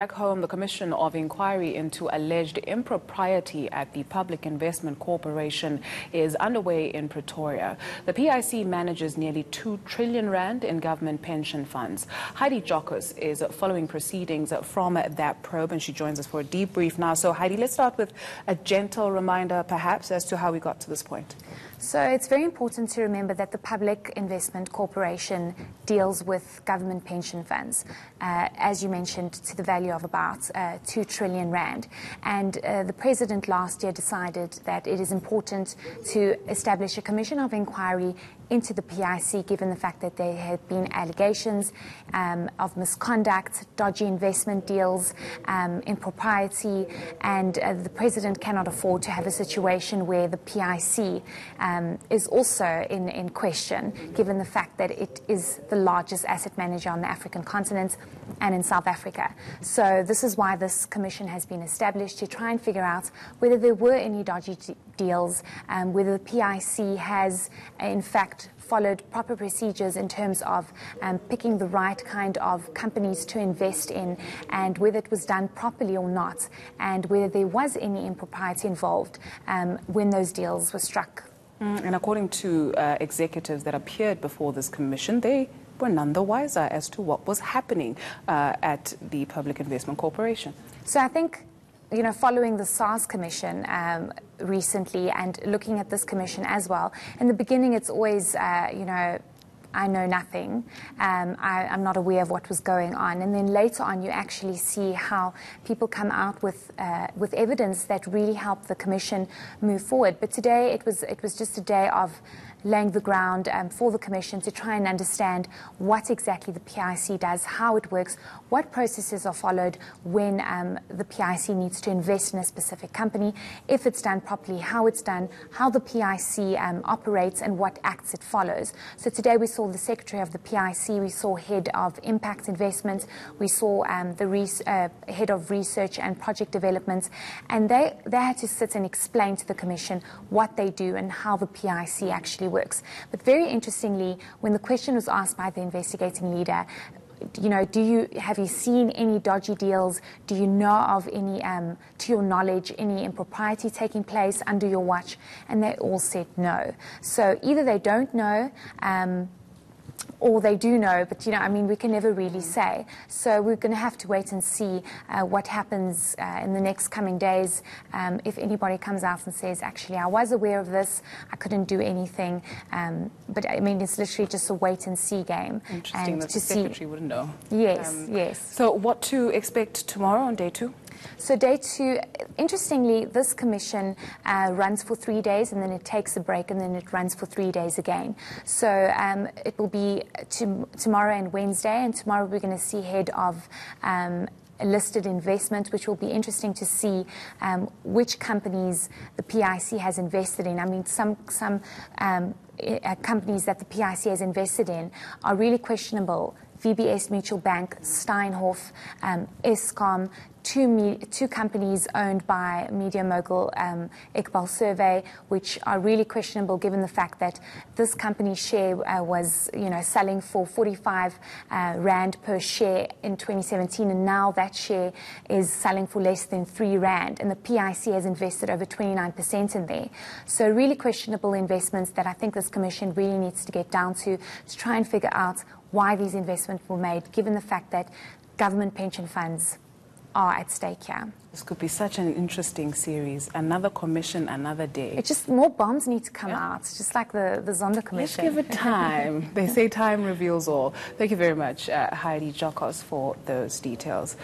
Back home, the Commission of Inquiry into alleged impropriety at the Public Investment Corporation is underway in Pretoria. The PIC manages nearly 2 trillion rand in government pension funds. Heidi Giokos is following proceedings from that probe, and she joins us for a debrief now. So, Heidi, let's start with a gentle reminder, perhaps, as to how we got to this point. So it's very important to remember that the Public Investment Corporation deals with government pension funds, as you mentioned, to the value of about 2 trillion rand. And the President last year decided that it is important to establish a commission of inquiry into the PIC, given the fact that there had been allegations of misconduct, dodgy investment deals, impropriety, and the President cannot afford to have a situation where the PIC is also in question, given the fact that it is the largest asset manager on the African continent and in South Africa. So this is why this commission has been established, to try and figure out whether there were any dodgy deals, whether the PIC has in fact followed proper procedures in terms of picking the right kind of companies to invest in, and whether it was done properly or not, and whether there was any impropriety involved when those deals were struck. And according to executives that appeared before this commission, they were none the wiser as to what was happening at the Public Investment Corporation. So I think, following the SARS commission recently and looking at this commission as well, in the beginning it's always, I know nothing, I'm not aware of what was going on. And then later on you actually see how people come out with evidence that really helped the commission move forward. But today it was just a day of laying the ground for the commission to try and understand what exactly the PIC does, how it works, what processes are followed when the PIC needs to invest in a specific company, if it's done properly, how it's done, how the PIC operates, and what acts it follows. So today we saw the Secretary of the PIC, we saw Head of Impact Investment, we saw the Head of Research and Project Development, and they had to sit and explain to the Commission what they do and how the PIC actually works. But very interestingly, when the question was asked by the investigating leader, have you seen any dodgy deals? Do you know of any, to your knowledge, any impropriety taking place under your watch? And they all said no. So either they don't know, or they do know, but we can never really say. So we're going to have to wait and see what happens in the next coming days. If anybody comes out and says, actually, I was aware of this, I couldn't do anything. But it's literally just a wait and see game. Interesting and that the Secretary wouldn't know. Yes, yes. So what to expect tomorrow on day 2? So day 2, interestingly, this commission runs for 3 days, and then it takes a break, and then it runs for 3 days again. So it will be tomorrow and Wednesday, and tomorrow we're going to see Head of listed investment, which will be interesting to see which companies the PIC has invested in. Some companies that the PIC has invested in are really questionable. VBS Mutual Bank, Steinhoff, Eskom, two companies owned by media mogul Iqbal Survey, which are really questionable given the fact that this company's share was selling for 45 rand per share in 2017, and now that share is selling for less than 3 rand, and the PIC has invested over 29% in there. So really questionable investments that I think this commission really needs to get down to try and figure out why these investments were made, given the fact that government pension funds are at stake here. This could be such an interesting series. Another commission, another day. It's just more bombs need to come out, just like the Zondo commission. Let's give it time. They say time reveals all. Thank you very much, Heidi Giokos, for those details.